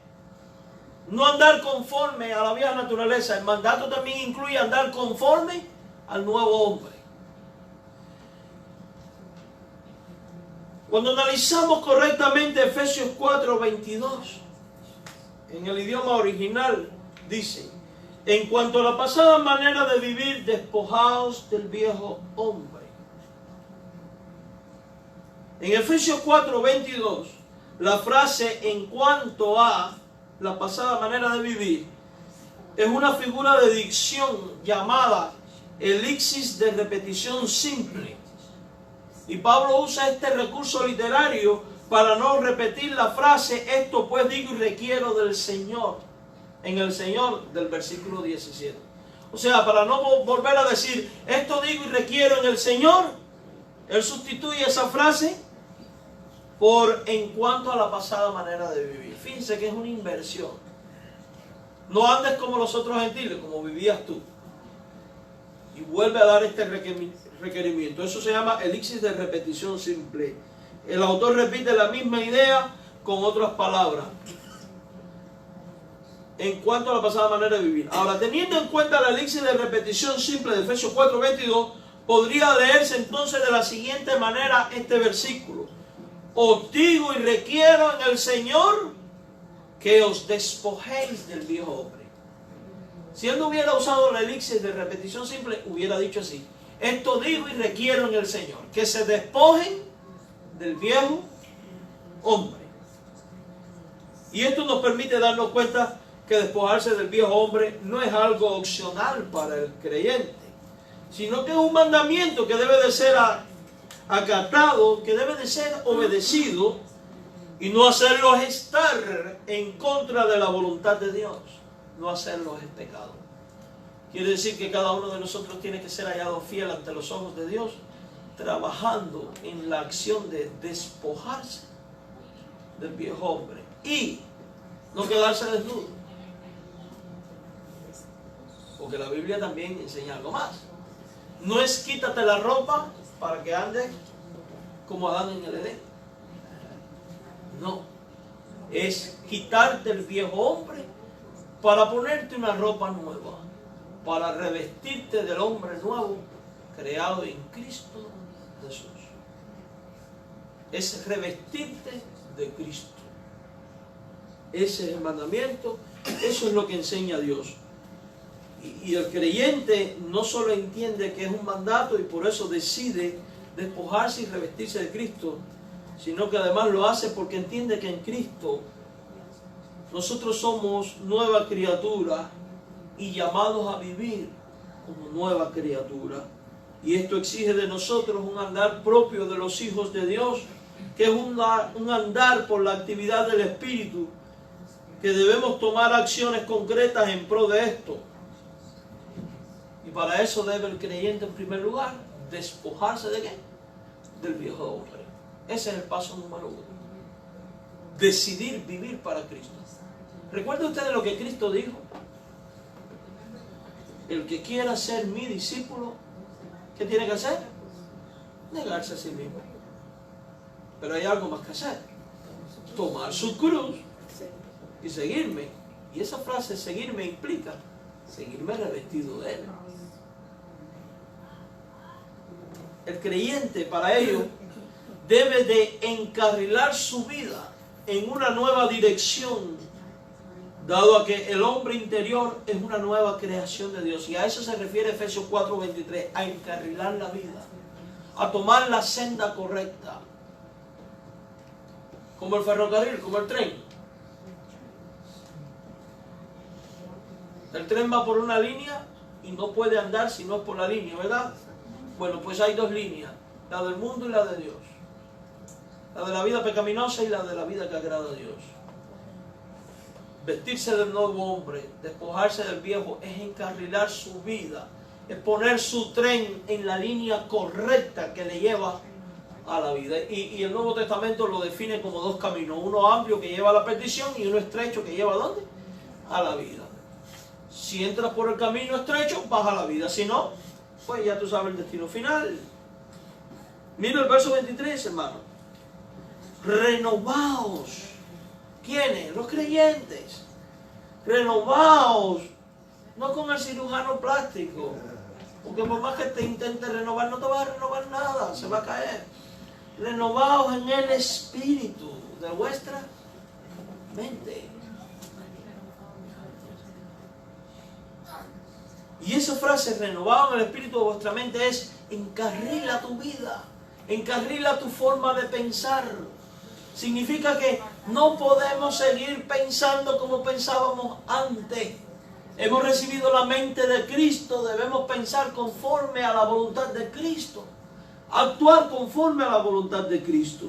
no andar conforme a la vieja naturaleza, el mandato también incluye andar conforme al nuevo hombre. Cuando analizamos correctamente Efesios 4:22, en el idioma original dice, en cuanto a la pasada manera de vivir, despojaos del viejo hombre. En Efesios 4:22, la frase en cuanto a la pasada manera de vivir es una figura de dicción llamada elixir de repetición simple. Y Pablo usa este recurso literario para no repetir la frase, esto pues digo y requiero del Señor, en el Señor del versículo 17. O sea, para no volver a decir, esto digo y requiero en el Señor, él sustituye esa frase por en cuanto a la pasada manera de vivir. Fíjense que es una inversión. No andes como los otros gentiles, como vivías tú. Y vuelve a dar este requerimiento. Eso se llama elixir de repetición simple. El autor repite la misma idea con otras palabras. En cuanto a la pasada manera de vivir. Ahora, teniendo en cuenta la elixir de repetición simple de Efesios 4:22, podría leerse entonces de la siguiente manera este versículo. Os digo y requiero en el Señor que os despojéis del viejo hombre. Si él no hubiera usado la elixir de repetición simple, hubiera dicho así. Esto digo y requiero en el Señor, que se despojen del viejo hombre. Y esto nos permite darnos cuenta que despojarse del viejo hombre no es algo opcional para el creyente, sino que es un mandamiento que debe de ser acatado, que debe de ser obedecido, y no hacerlo es estar en contra de la voluntad de Dios. No hacerlo es pecado. Quiere decir que cada uno de nosotros tiene que ser hallado fiel ante los ojos de Dios, trabajando en la acción de despojarse del viejo hombre y no quedarse desnudo. Porque la Biblia también enseña algo más. No es quítate la ropa para que andes como Adán en el Edén. No, es quitarte el viejo hombre para ponerte una ropa nueva, para revestirte del hombre nuevo creado en Cristo Jesús. Es revestirte de Cristo. Ese es el mandamiento, eso es lo que enseña Dios. Y el creyente no solo entiende que es un mandato y por eso decide despojarse y revestirse de Cristo, sino que además lo hace porque entiende que en Cristo nosotros somos nueva criatura y llamados a vivir como nueva criatura. Y esto exige de nosotros un andar propio de los hijos de Dios, que es un andar por la actividad del Espíritu, que debemos tomar acciones concretas en pro de esto. Y para eso debe el creyente en primer lugar despojarse ¿de qué? Del viejo hombre. Ese es el paso número 1. Decidir vivir para Cristo. ¿Recuerdan ustedes lo que Cristo dijo? El que quiera ser mi discípulo, ¿qué tiene que hacer? Negarse a sí mismo. Pero hay algo más que hacer. Tomar su cruz y seguirme. Y esa frase seguirme implica seguirme revestido de Él. El creyente para ello debe de encarrilar su vida en una nueva dirección, dado a que el hombre interior es una nueva creación de Dios. Y a eso se refiere Efesios 4:23, a encarrilar la vida, a tomar la senda correcta, como el ferrocarril, como el tren. El tren va por una línea y no puede andar si no es por la línea, ¿verdad? Bueno, pues hay 2 líneas, la del mundo y la de Dios. La de la vida pecaminosa y la de la vida que agrada a Dios. Vestirse del nuevo hombre, despojarse del viejo, es encarrilar su vida, es poner su tren en la línea correcta que le lleva a la vida. Y el Nuevo Testamento lo define como 2 caminos, uno amplio que lleva a la perdición y uno estrecho que lleva ¿a dónde? A la vida. Si entras por el camino estrecho, vas a la vida, si no, pues ya tú sabes el destino final. Mira el verso 23, hermano. Renovaos. ¿Quiénes? Los creyentes. Renovaos. No con el cirujano plástico. Porque por más que te intentes renovar, no te va a renovar nada. Se va a caer. Renovaos en el espíritu de vuestra mente. Y esa frase, renovado en el espíritu de vuestra mente, es encarrila tu vida, encarrila tu forma de pensar. Significa que no podemos seguir pensando como pensábamos antes. Hemos recibido la mente de Cristo, debemos pensar conforme a la voluntad de Cristo, actuar conforme a la voluntad de Cristo.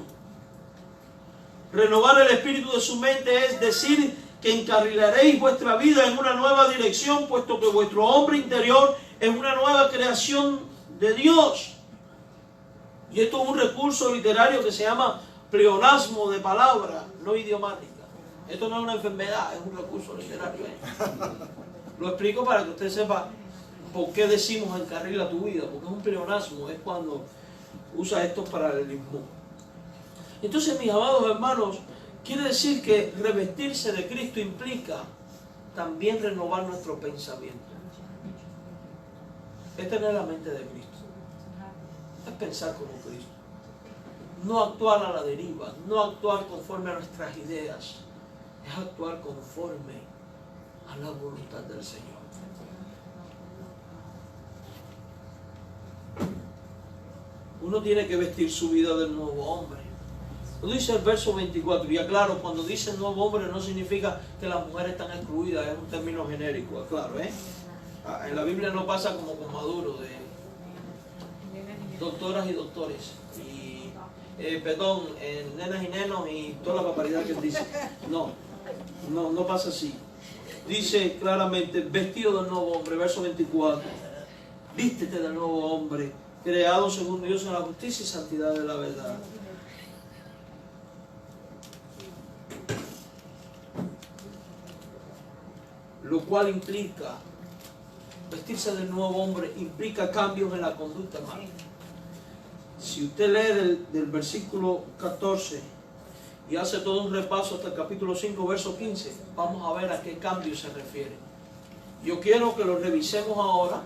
Renovar el espíritu de su mente es decir que encarrilaréis vuestra vida en una nueva dirección, puesto que vuestro hombre interior es una nueva creación de Dios. Y esto es un recurso literario que se llama pleonasmo de palabra, no idiomática. Esto no es una enfermedad, es un recurso literario. Lo explico para que usted sepa por qué decimos encarrila tu vida, porque es un pleonasmo, es cuando usa estos paralelismos. Entonces, mis amados hermanos, quiere decir que revestirse de Cristo implica también renovar nuestro pensamiento. Es tener la mente de Cristo. Es pensar como Cristo. No actuar a la deriva, no actuar conforme a nuestras ideas. Es actuar conforme a la voluntad del Señor. Uno tiene que vestir su vida del nuevo hombre. Lo dice el verso 24, y aclaro, cuando dice nuevo hombre no significa que las mujeres están excluidas, es un término genérico, claro, en la Biblia no pasa como con Maduro, de doctoras y doctores, y nenas y nenos y toda la barbaridad que él dice. No pasa así. Dice claramente, vestido del nuevo hombre, verso 24, vístete del nuevo hombre, creado según Dios en la justicia y santidad de la verdad. Lo cual implica, vestirse del nuevo hombre implica cambios en la conducta, hermano. Si usted lee del versículo 14 y hace todo un repaso hasta el capítulo 5, verso 15, vamos a ver a qué cambio se refiere. Yo quiero que lo revisemos ahora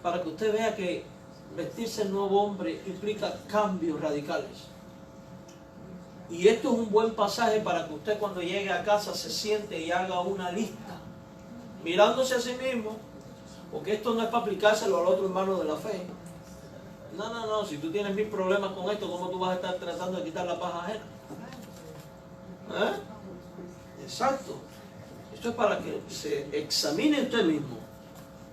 para que usted vea que vestirse el nuevo hombre implica cambios radicales. Y esto es un buen pasaje para que usted cuando llegue a casa se siente y haga una lista, mirándose a sí mismo, porque esto no es para aplicárselo al otro hermano de la fe. No, si tú tienes 1000 problemas con esto, ¿cómo tú vas a estar tratando de quitar la paja ajena? Exacto. Esto es para que se examine usted mismo.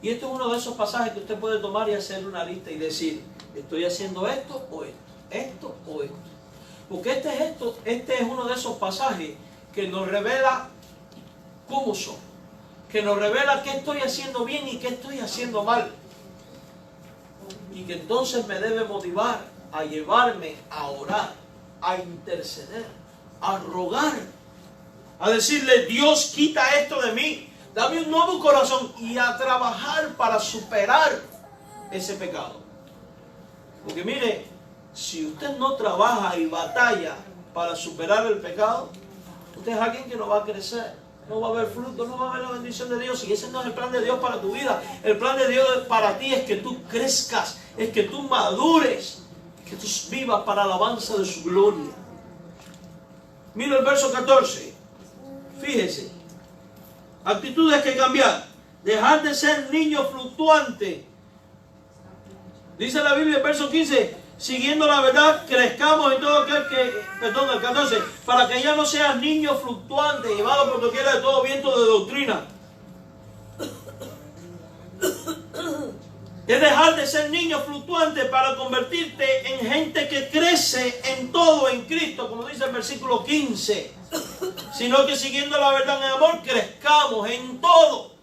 Y esto es uno de esos pasajes que usted puede tomar y hacer una lista y decir, estoy haciendo esto o esto, esto o esto. Porque este es uno de esos pasajes que nos revela cómo somos, que nos revela qué estoy haciendo bien y qué estoy haciendo mal. Y que entonces me debe motivar a llevarme a orar, a interceder, a rogar, a decirle, Dios, quita esto de mí, dame un nuevo corazón, y a trabajar para superar ese pecado. Porque mire, si usted no trabaja y batalla para superar el pecado, usted es alguien que no va a crecer, no va a haber fruto, no va a haber la bendición de Dios. Y ese no es el plan de Dios para tu vida. El plan de Dios para ti es que tú crezcas, es que tú madures, que tú vivas para la alabanza de su gloria. Mira el verso 14. Fíjese. Actitudes que cambiar. Dejar de ser niño fluctuante. Dice la Biblia en el verso 15, siguiendo la verdad, crezcamos en todo aquel que, perdón, el 14, para que ya no seas niño fluctuante, llevado por doquiera de todo viento de doctrina. Es dejar de ser niño fluctuante para convertirte en gente que crece en todo en Cristo, como dice el versículo 15. Sino que siguiendo la verdad en amor, crezcamos en todo.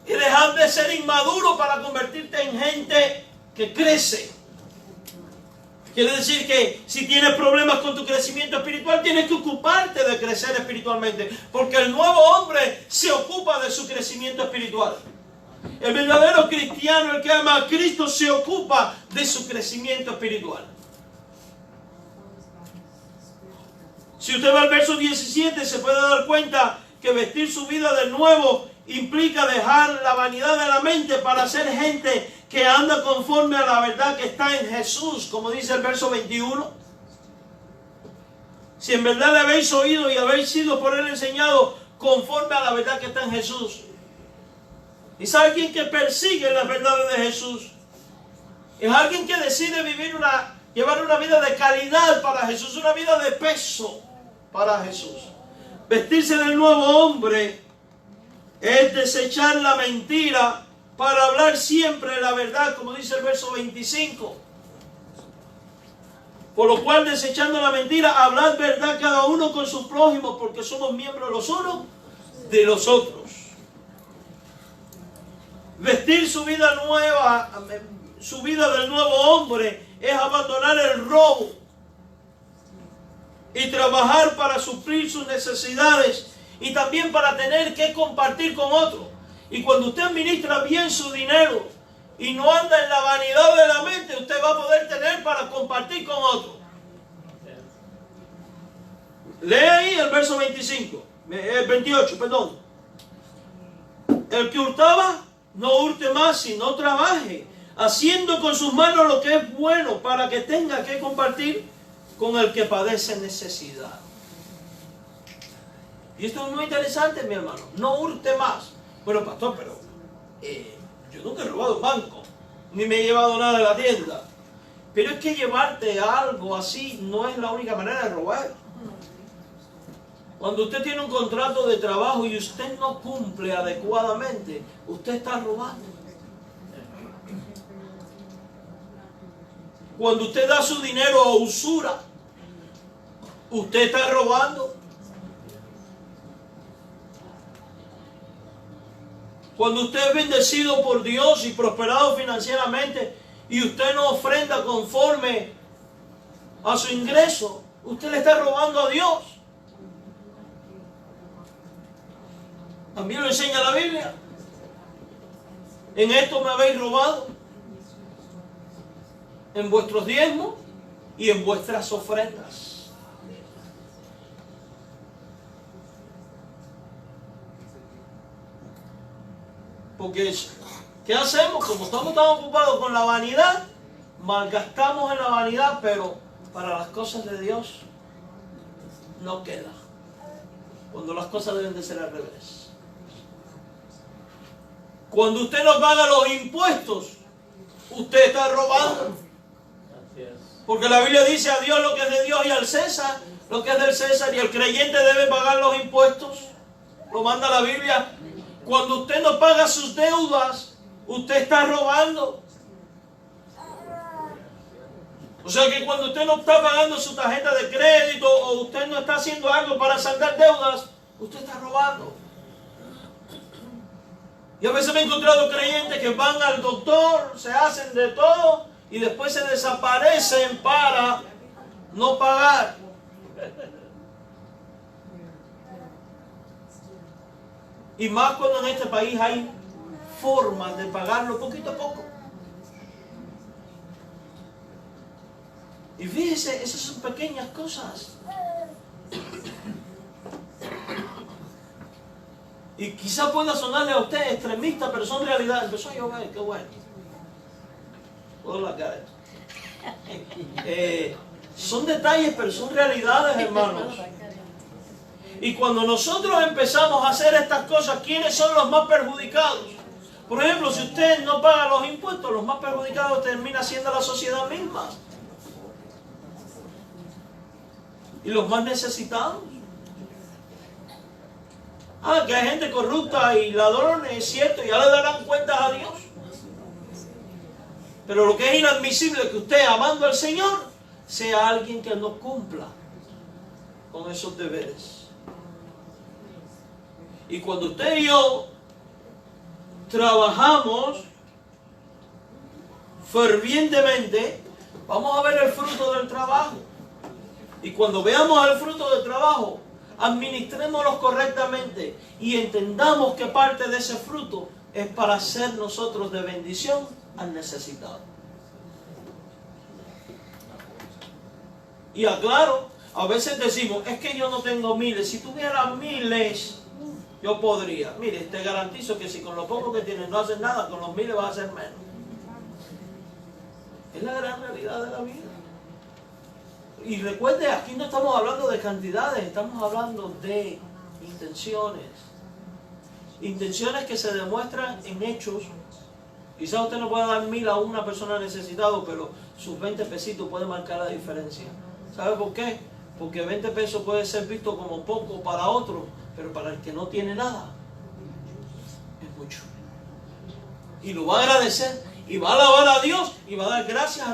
Y dejar de ser inmaduro para convertirte en gente que crece. Quiere decir que si tienes problemas con tu crecimiento espiritual, tienes que ocuparte de crecer espiritualmente. Porque el nuevo hombre se ocupa de su crecimiento espiritual. El verdadero cristiano, el que ama a Cristo, se ocupa de su crecimiento espiritual. Si usted va al verso 17, se puede dar cuenta que vestir su vida de nuevo implica dejar la vanidad de la mente para ser gente que anda conforme a la verdad que está en Jesús, como dice el verso 21. Si en verdad le habéis oído y habéis sido por él enseñado conforme a la verdad que está en Jesús. ¿Y sabe alguien que persigue las verdades de Jesús? Es alguien que decide llevar una vida de calidad para Jesús, una vida de peso para Jesús. Vestirse del nuevo hombre es desechar la mentira para hablar siempre la verdad, como dice el verso 25. Por lo cual, desechando la mentira, hablad verdad cada uno con su prójimo, porque somos miembros los unos de los otros. Vestir su vida nueva, su vida del nuevo hombre, es abandonar el robo y trabajar para suplir sus necesidades y también para tener que compartir con otros. Y cuando usted administra bien su dinero y no anda en la vanidad de la mente, usted va a poder tener para compartir con otros. Lee ahí el verso 28, perdón. El que hurtaba, no hurte más, sino trabaje, haciendo con sus manos lo que es bueno, para que tenga que compartir con el que padece necesidad. Y esto es muy interesante, mi hermano. No hurte más. Bueno, pastor, pero yo nunca he robado un banco, ni me he llevado nada de la tienda. Pero es que llevarte algo así no es la única manera de robar. Cuando usted tiene un contrato de trabajo y usted no cumple adecuadamente, usted está robando. Cuando usted da su dinero a usura, usted está robando. Cuando usted es bendecido por Dios y prosperado financieramente y usted no ofrenda conforme a su ingreso, usted le está robando a Dios. También lo enseña la Biblia. En esto me habéis robado, en vuestros diezmos y en vuestras ofrendas. Porque, ¿qué hacemos? Como estamos tan ocupados con la vanidad, malgastamos en la vanidad, pero para las cosas de Dios no queda. Cuando las cosas deben de ser al revés. Cuando usted no paga los impuestos, usted está robando. Porque la Biblia dice a Dios lo que es de Dios y al César lo que es del César, y el creyente debe pagar los impuestos. Lo manda la Biblia. Cuando usted no paga sus deudas, usted está robando. O sea que cuando usted no está pagando su tarjeta de crédito o usted no está haciendo algo para saldar deudas, usted está robando. Y a veces me he encontrado creyentes que van al doctor, se hacen de todo y después se desaparecen para no pagar. Y más cuando en este país hay formas de pagarlo poquito a poco. Y fíjese, esas son pequeñas cosas. Y quizá pueda sonarle a usted extremista, pero son realidades. Empezó a llover, qué bueno. Toda la cara. Son detalles, pero son realidades, hermanos. Y cuando nosotros empezamos a hacer estas cosas, ¿quiénes son los más perjudicados? Por ejemplo, si usted no paga los impuestos, los más perjudicados termina siendo la sociedad misma. Y los más necesitados. Que hay gente corrupta y ladrones, es cierto, ya le darán cuentas a Dios. Pero lo que es inadmisible es que usted, amando al Señor, sea alguien que no cumpla con esos deberes. Y cuando usted y yo trabajamos fervientemente, vamos a ver el fruto del trabajo. Y cuando veamos el fruto del trabajo, administrémoslo correctamente y entendamos que parte de ese fruto es para ser nosotros de bendición al necesitado. Y aclaro, a veces decimos, es que yo no tengo miles. Si tuviera miles, yo podría. Mire, te garantizo que si con lo poco que tienes no haces nada, con los miles vas a hacer menos. Es la gran realidad de la vida. Y recuerde, aquí no estamos hablando de cantidades, estamos hablando de intenciones. Intenciones que se demuestran en hechos. Quizás usted no pueda dar 1000 a una persona necesitada, pero sus 20 pesitos pueden marcar la diferencia. ¿Sabe por qué? Porque 20 pesos puede ser visto como poco para otro, pero para el que no tiene nada, es mucho. Y lo va a agradecer, y va a alabar a Dios, y va a dar gracias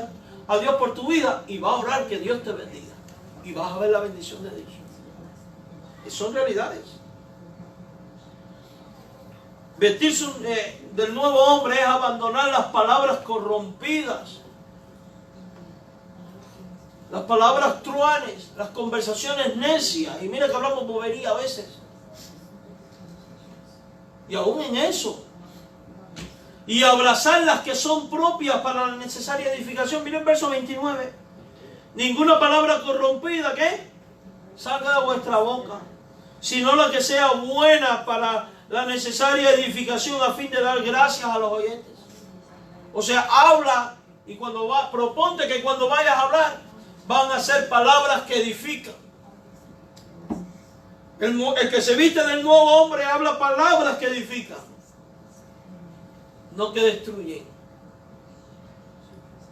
a Dios por tu vida, y va a orar que Dios te bendiga. Y vas a ver la bendición de Dios. Y son realidades. Vestirse del nuevo hombre es abandonar las palabras corrompidas, las palabras truanes, las conversaciones necias. Y mira que hablamos bobería a veces. Y aún en eso. Y abrazar las que son propias para la necesaria edificación. Miren el verso 29. Ninguna palabra corrompida, ¿qué? Salga de vuestra boca, sino la que sea buena para la necesaria edificación a fin de dar gracias a los oyentes. O sea, habla y proponte que cuando vayas a hablar van a ser palabras que edifican. El que se viste del nuevo hombre habla palabras que edifican, no que destruyen.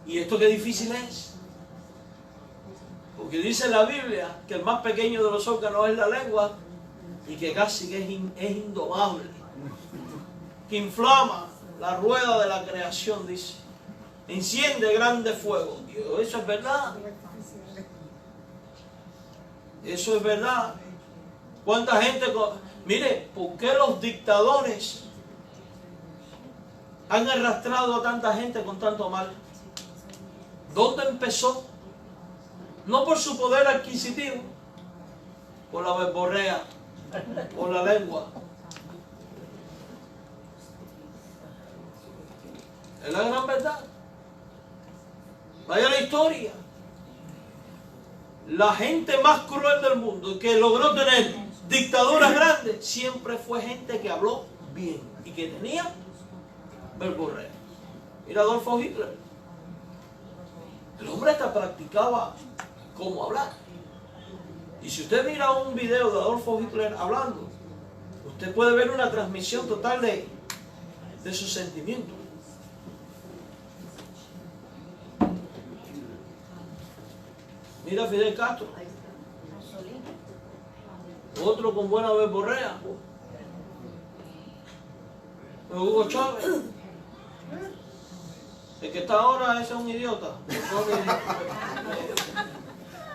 Y esto qué difícil es. Porque dice la Biblia que el más pequeño de los órganos es la lengua y que casi que es indomable, que inflama la rueda de la creación, dice. Enciende grande fuego. Dios, eso es verdad. Eso es verdad. ¿Cuánta gente? Mire, ¿por qué los dictadores han arrastrado a tanta gente con tanto mal? ¿Dónde empezó? No por su poder adquisitivo, por la verborrea, por la lengua. Es la gran verdad. Vaya la historia. La gente más cruel del mundo que logró tener dictaduras grandes siempre fue gente que habló bien y que tenía verborrea. Mira Adolfo Hitler. El hombre hasta practicaba cómo hablar. Y si usted mira un video de Adolfo Hitler hablando, usted puede ver una transmisión total de sus sentimientos. Mira Fidel Castro, otro con buena verborrea. Hugo Chávez, el que está ahora ese es un idiota.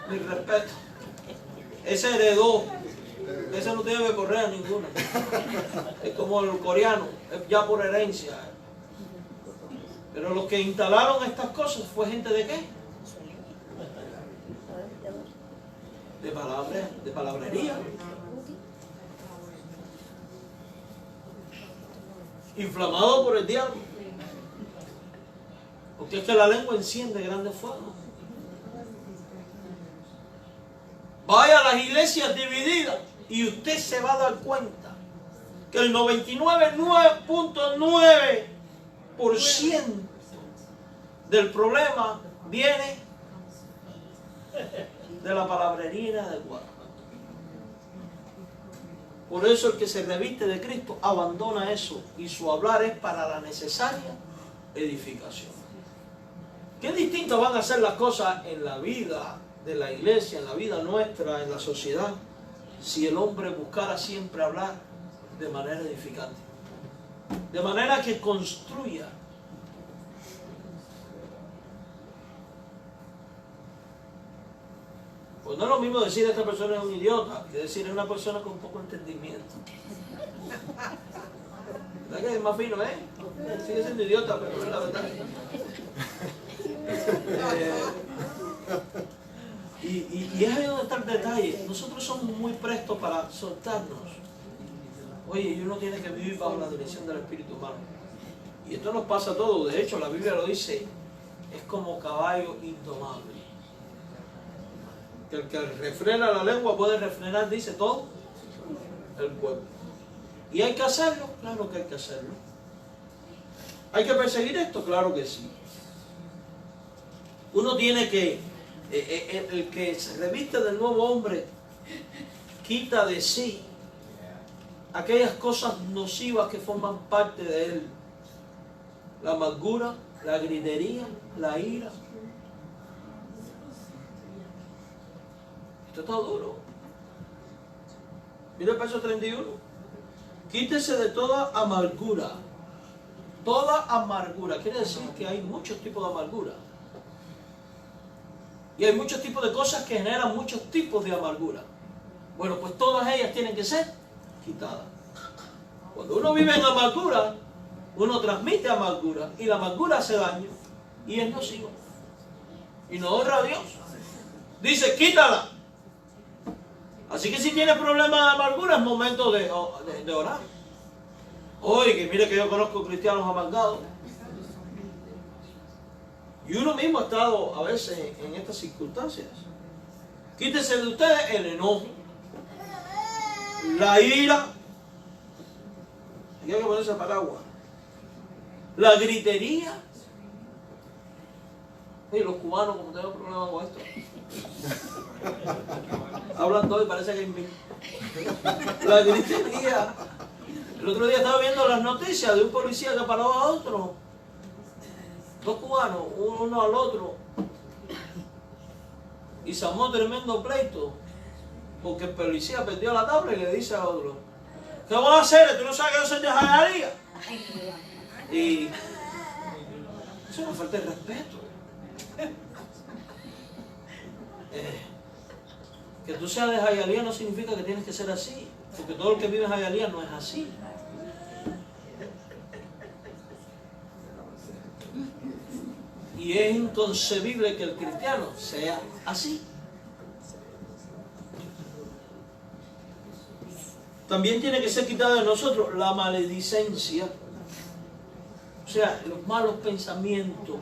Mi respeto. Ese heredó, ese no tiene verborrea ninguna. Es como el coreano, es ya por herencia. Pero los que instalaron estas cosas fue gente de qué? De palabrería. Inflamado por el diablo. Porque es que la lengua enciende grandes fuegos. Vaya a las iglesias divididas y usted se va a dar cuenta que el 99.9% del problema viene de la palabrería inadecuada. Por eso el que se reviste de Cristo abandona eso y su hablar es para la necesaria edificación. ¿Qué distinto van a ser las cosas en la vida de la iglesia, en la vida nuestra, en la sociedad, si el hombre buscara siempre hablar de manera edificante? De manera que construya. Pues no es lo mismo decir esta persona es un idiota que decir es una persona con poco entendimiento. ¿Verdad que es más fino, Sigue siendo idiota, pero es la verdad. Y es ahí donde está el detalle. Nosotros somos muy prestos para soltarnos. Oye, y uno tiene que vivir bajo la dirección del Espíritu humano. Y esto nos pasa a todos. De hecho, la Biblia lo dice, es como caballo indomable. Que el que refrena la lengua puede refrenar, dice, todo el cuerpo. ¿Y hay que hacerlo? Claro que hay que hacerlo. ¿Hay que perseguir esto? Claro que sí. Uno tiene que, el que se reviste del nuevo hombre, quita de sí aquellas cosas nocivas que forman parte de él. La amargura, la gritería, la ira. Esto está duro. Mira el verso 31. Quítese de toda amargura. Toda amargura. Quiere decir que hay muchos tipos de amargura. Y hay muchos tipos de cosas que generan muchos tipos de amargura. Bueno, pues todas ellas tienen que ser quitadas. Cuando uno vive en amargura, uno transmite amargura. Y la amargura hace daño. Y es nocivo. Y no honra a Dios. Dice, quítala. Así que si tienes problemas de amargura, es momento de orar. Oye, que mire que yo conozco cristianos amargados. Y uno mismo ha estado a veces en estas circunstancias. Quítese de ustedes el enojo, la ira, y hay que ponerse paraguas, la gritería. Y los cubanos, como tenemos problemas con esto, hablan todo y parece que hay mil. La gritería. El otro día estaba viendo las noticias de un policía que paró a otro. Dos cubanos, uno al otro. Y se armó tremendo pleito. Porque el policía perdió la tabla y le dice a otro, ¿qué vas a hacer? ¿Tú no sabes que yo soy de Jayalía? Y eso es una falta de respeto. Que tú seas de Jayalía no significa que tienes que ser así. Porque todo el que vive en Jayalía no es así. Y es inconcebible que el cristiano sea así. También tiene que ser quitada de nosotros la maledicencia. O sea, los malos pensamientos.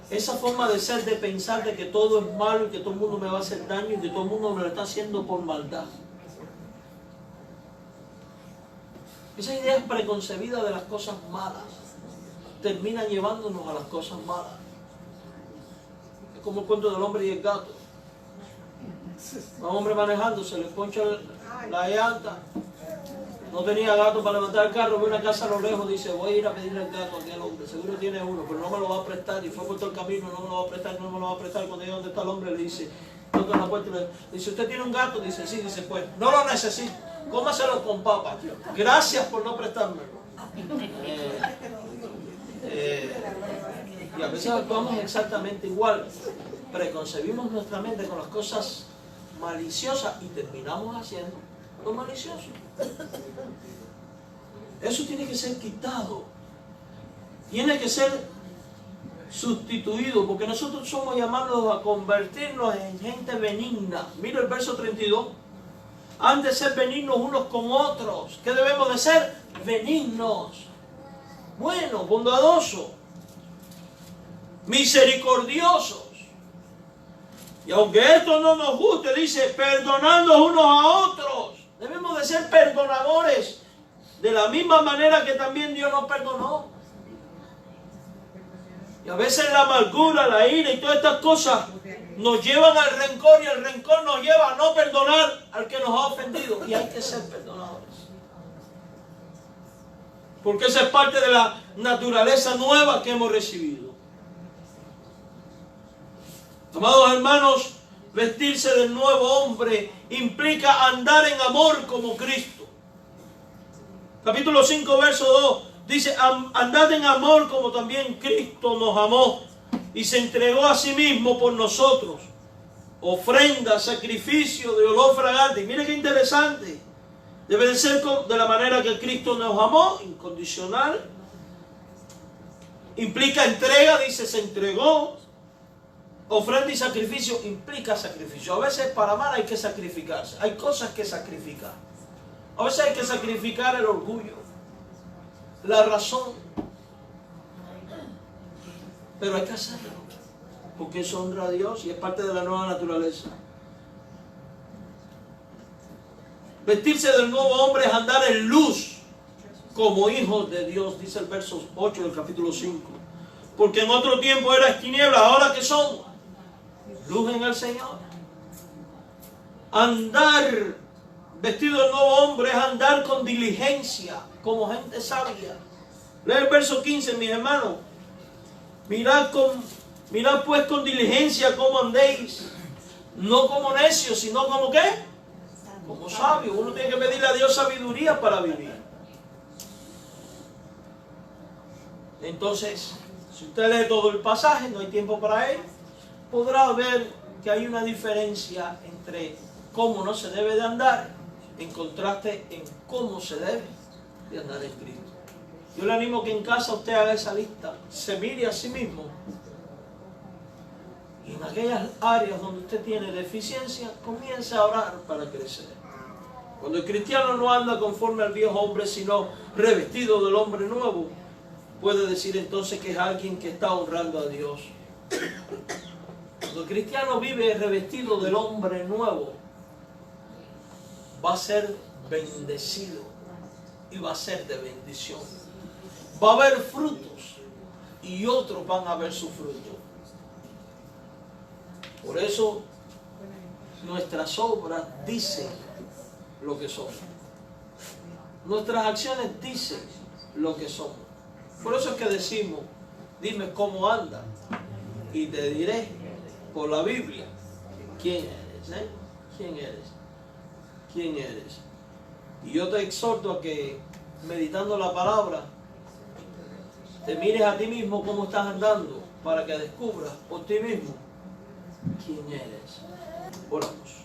Esa forma de ser, de pensar de que todo es malo y que todo el mundo me va a hacer daño y que todo el mundo me lo está haciendo por maldad. Esa idea es preconcebida de las cosas malas. Termina llevándonos a las cosas malas. Es como el cuento del hombre y el gato. Un hombre manejando, se le poncha la llanta. No tenía gato para levantar el carro, ve una casa a lo lejos, dice, voy a ir a pedirle el gato a aquel hombre, seguro tiene uno, pero no me lo va a prestar, y fue por todo el camino, no me lo va a prestar, no me lo va a prestar. Cuando llega donde está el hombre, le dice, toca la puerta y le dice, ¿usted tiene un gato? Dice, sí, dice, pues, no lo necesito, cómaselo con papa, gracias por no prestármelo. Y a veces actuamos exactamente igual, preconcebimos nuestra mente con las cosas maliciosas y terminamos haciendo lo malicioso. Eso tiene que ser quitado, tiene que ser sustituido, porque nosotros somos llamados a convertirnos en gente benigna. Mira el verso 32. Han de ser benignos unos con otros. ¿Qué debemos de ser? Benignos, buenos, bondadosos, misericordiosos. Y aunque esto no nos guste, dice, perdonando unos a otros. Debemos de ser perdonadores, de la misma manera que también Dios nos perdonó. Y a veces la amargura, la ira y todas estas cosas nos llevan al rencor, y el rencor nos lleva a no perdonar al que nos ha ofendido. Y hay que ser perdonadores, porque esa es parte de la naturaleza nueva que hemos recibido. Amados hermanos, vestirse del nuevo hombre implica andar en amor como Cristo. Capítulo 5, verso 2, dice, andad en amor como también Cristo nos amó y se entregó a sí mismo por nosotros. Ofrenda, sacrificio de olor fragante. Y mire qué interesante. Debe de ser de la manera que Cristo nos amó, incondicional. Implica entrega, dice, se entregó. Ofrenda y sacrificio implica sacrificio. A veces para amar hay que sacrificarse. Hay cosas que sacrificar. A veces hay que sacrificar el orgullo, la razón. Pero hay que hacerlo, porque eso honra a Dios y es parte de la nueva naturaleza. Vestirse del nuevo hombre es andar en luz como hijos de Dios, dice el verso 8 del capítulo 5. Porque en otro tiempo eras tinieblas, ahora que somos luz en el Señor. Andar vestido del nuevo hombre es andar con diligencia, como gente sabia. Lee el verso 15, mis hermanos. Mirad pues con diligencia cómo andéis, no como necios, sino como ¿qué? Como sabios. Uno tiene que pedirle a Dios sabiduría para vivir. Entonces, si usted lee todo el pasaje, no hay tiempo para él, podrá ver que hay una diferencia entre cómo no se debe de andar en contraste en cómo se debe de andar en Cristo. Yo le animo que en casa usted haga esa lista, se mire a sí mismo y en aquellas áreas donde usted tiene deficiencia, comience a orar para crecer. Cuando el cristiano no anda conforme al viejo hombre, sino revestido del hombre nuevo, puede decir entonces que es alguien que está honrando a Dios. Cuando el cristiano vive revestido del hombre nuevo, va a ser bendecido y va a ser de bendición. Va a haber frutos y otros van a ver su fruto. Por eso nuestras obras dicen lo que somos. Nuestras acciones dicen lo que somos. Por eso es que decimos, dime cómo andas y te diré por la Biblia quién eres. ¿Quién eres? ¿Quién eres? Y yo te exhorto a que, meditando la palabra, te mires a ti mismo cómo estás andando, para que descubras por ti mismo quién eres. Oramos.